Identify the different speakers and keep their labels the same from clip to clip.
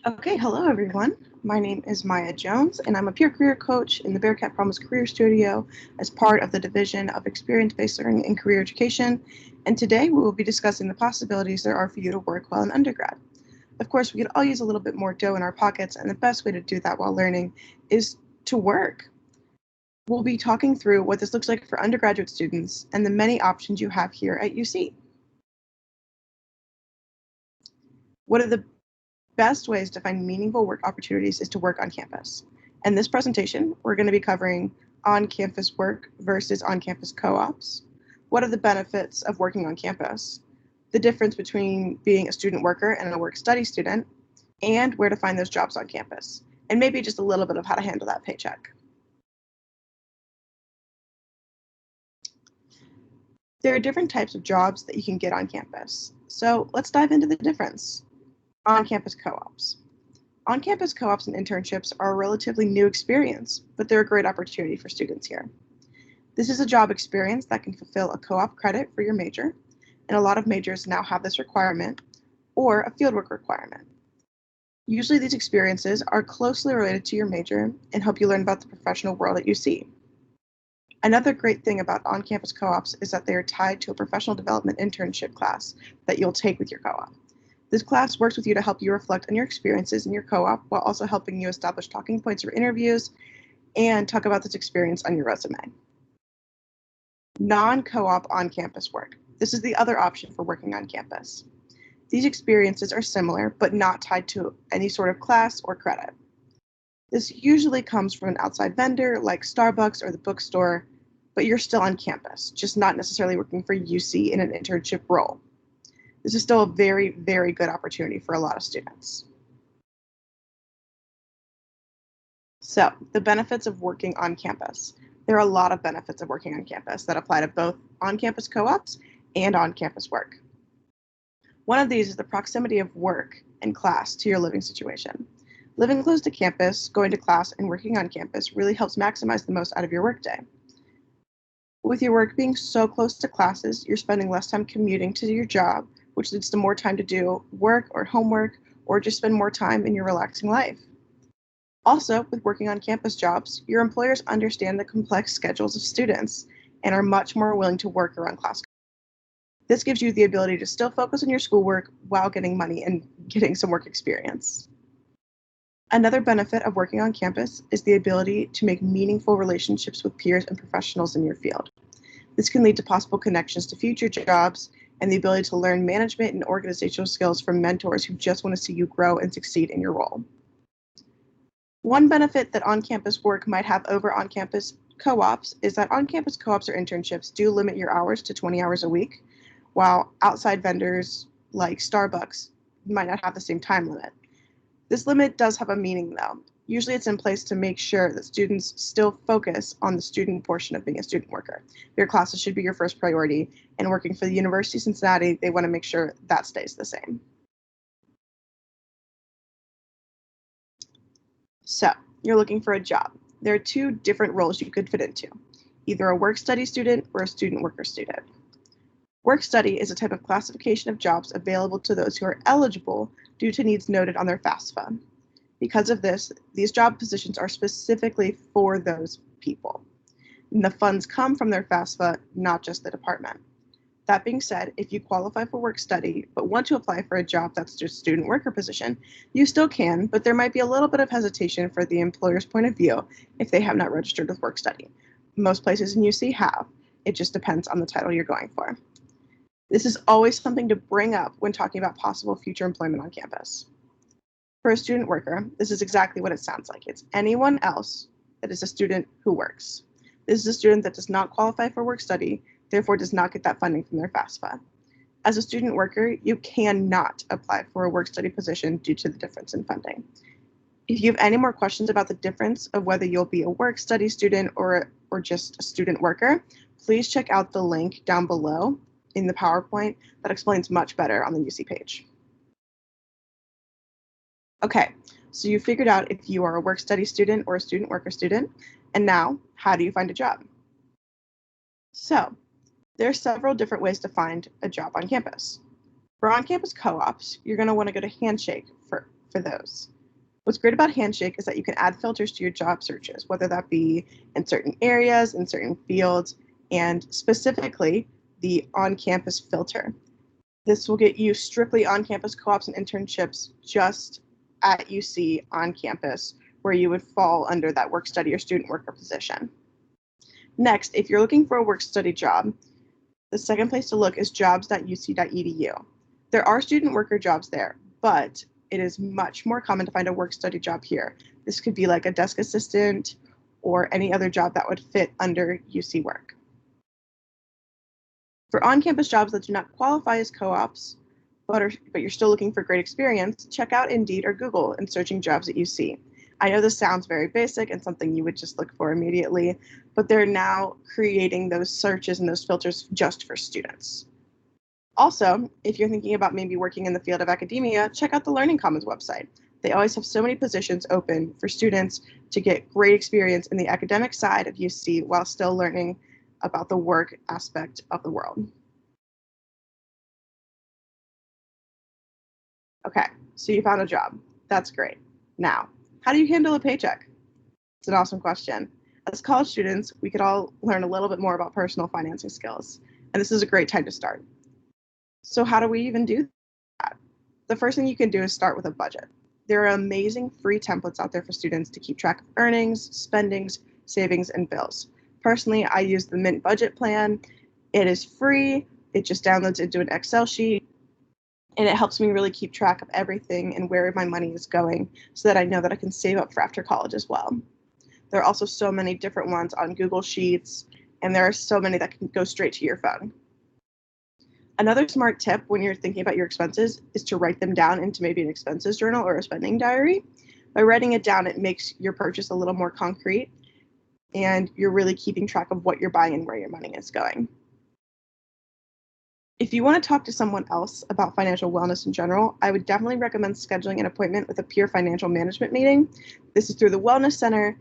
Speaker 1: Okay, hello everyone. My name is Mya Jones, and I'm a peer career coach in the Bearcat Promise Career Studio as part of the Division of Experience-Based Learning and Career Education. And today we will be discussing the possibilities there are for you to work while in undergrad. Of course, we could all use a little bit more dough in our pockets, and the best way to do that while learning is to work. We'll be talking through what this looks like for undergraduate students and the many options you have here at UC. One of the best ways to find meaningful work opportunities is to work on campus. In this presentation, we're going to be covering on-campus work versus on-campus co-ops. What are the benefits of working on campus? The difference between being a student worker and a work-study student, and where to find those jobs on campus, and maybe just a little bit of how to handle that paycheck. There are different types of jobs that you can get on campus. So let's dive into the difference. On-campus co-ops. On-campus co-ops and internships are a relatively new experience, but they're a great opportunity for students here. This is a job experience that can fulfill a co-op credit for your major, and a lot of majors now have this requirement, or a fieldwork requirement. Usually these experiences are closely related to your major and help you learn about the professional world at UC. Another great thing about on-campus co-ops is that they are tied to a professional development internship class that you'll take with your co-op. This class works with you to help you reflect on your experiences in your co-op while also helping you establish talking points for interviews and talk about this experience on your resume. Non-co-op on-campus work. This is the other option for working on campus. These experiences are similar, but not tied to any sort of class or credit. This usually comes from an outside vendor like Starbucks or the bookstore, but you're still on campus, just not necessarily working for UC in an internship role. This is still a very, very good opportunity for a lot of students. So, the benefits of working on campus. There are a lot of benefits of working on campus that apply to both on-campus co-ops and on-campus work. One of these is the proximity of work and class to your living situation. Living close to campus, going to class, and working on campus really helps maximize the most out of your workday. With your work being so close to classes, you're spending less time commuting to your job, which leads to more time to do work or homework, or just spend more time in your relaxing life. Also, with working on campus jobs, your employers understand the complex schedules of students and are much more willing to work around class. This gives you the ability to still focus on your schoolwork while getting money and getting some work experience. Another benefit of working on campus is the ability to make meaningful relationships with peers and professionals in your field. This can lead to possible connections to future jobs and the ability to learn management and organizational skills from mentors who just want to see you grow and succeed in your role. One benefit that on-campus work might have over on-campus co-ops is that on-campus co-ops or internships do limit your hours to 20 hours a week, while outside vendors like Starbucks might not have the same time limit. This limit does have a meaning though. Usually it's in place to make sure that students still focus on the student portion of being a student worker. Your classes should be your first priority, and working for the University of Cincinnati, they want to make sure that stays the same. So, you're looking for a job. There are two different roles you could fit into, either a work-study student or a student worker student. Work-study is a type of classification of jobs available to those who are eligible due to needs noted on their FAFSA. Because of this, these job positions are specifically for those people. And the funds come from their FAFSA, not just the department. That being said, if you qualify for work study but want to apply for a job that's just student worker position, you still can, but there might be a little bit of hesitation for the employer's point of view if they have not registered with work study. Most places in UC have. It just depends on the title you're going for. This is always something to bring up when talking about possible future employment on campus. For a student worker, this is exactly what it sounds like. It's anyone else that is a student who works. This is a student that does not qualify for work study, therefore does not get that funding from their FAFSA. As a student worker, you cannot apply for a work study position due to the difference in funding. If you have any more questions about the difference of whether you'll be a work study student or just a student worker, please check out the link down below in the PowerPoint that explains much better on the UC page. Okay, so you figured out if you are a work study student or a student worker student, and now, how do you find a job? So, there are several different ways to find a job on campus. For on-campus co-ops, you're going to want to go to Handshake for those. What's great about Handshake is that you can add filters to your job searches, whether that be in certain areas, in certain fields, and specifically the on-campus filter. This will get you strictly on-campus co-ops and internships just at UC on campus, where you would fall under that work study or student worker position. Next, if you're looking for a work study job, the second place to look is jobs.uc.edu. There are student worker jobs there, but it is much more common to find a work study job here. This could be like a desk assistant or any other job that would fit under UC work. For on-campus jobs that do not qualify as co-ops, but you're still looking for great experience, check out Indeed or Google in searching jobs at UC. I know this sounds very basic and something you would just look for immediately, but they're now creating those searches and those filters just for students. Also, if you're thinking about maybe working in the field of academia, check out the Learning Commons website. They always have so many positions open for students to get great experience in the academic side of UC while still learning about the work aspect of the world. Okay, so you found a job. That's great. Now, how do you handle a paycheck? It's an awesome question. As college students, we could all learn a little bit more about personal financing skills, and this is a great time to start. So how do we even do that? The first thing you can do is start with a budget. There are amazing free templates out there for students to keep track of earnings, spendings, savings, and bills. Personally, I use the Mint budget plan. It is free. It just downloads into an Excel sheet, and it helps me really keep track of everything and where my money is going so that I know that I can save up for after college as well. There are also so many different ones on Google Sheets, and there are so many that can go straight to your phone. Another smart tip when you're thinking about your expenses is to write them down into maybe an expenses journal or a spending diary. By writing it down, it makes your purchase a little more concrete, and you're really keeping track of what you're buying and where your money is going. If you want to talk to someone else about financial wellness in general, I would definitely recommend scheduling an appointment with a peer financial management meeting. This is through the Wellness Center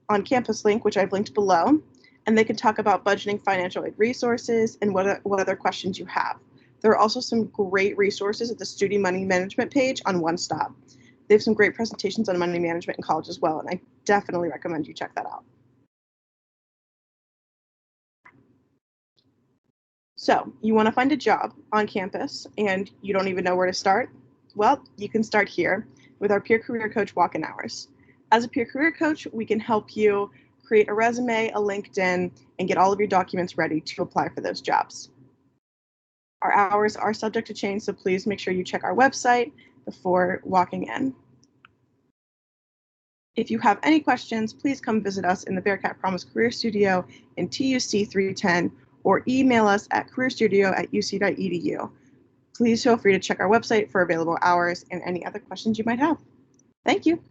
Speaker 1: on campus link, which I've linked below, and they can talk about budgeting, financial aid resources, and what other questions you have. There are also some great resources at the Student Money Management page on One Stop. They have some great presentations on money management in college as well, and I definitely recommend you check that out. So you want to find a job on campus and you don't even know where to start? Well, you can start here with our peer career coach walk-in hours. As a peer career coach, we can help you create a resume, a LinkedIn, and get all of your documents ready to apply for those jobs. Our hours are subject to change, so please make sure you check our website before walking in. If you have any questions, please come visit us in the Bearcat Promise Career Studio in TUC 310 or email us at careerstudio@uc.edu. Please feel free to check our website for available hours and any other questions you might have. Thank you.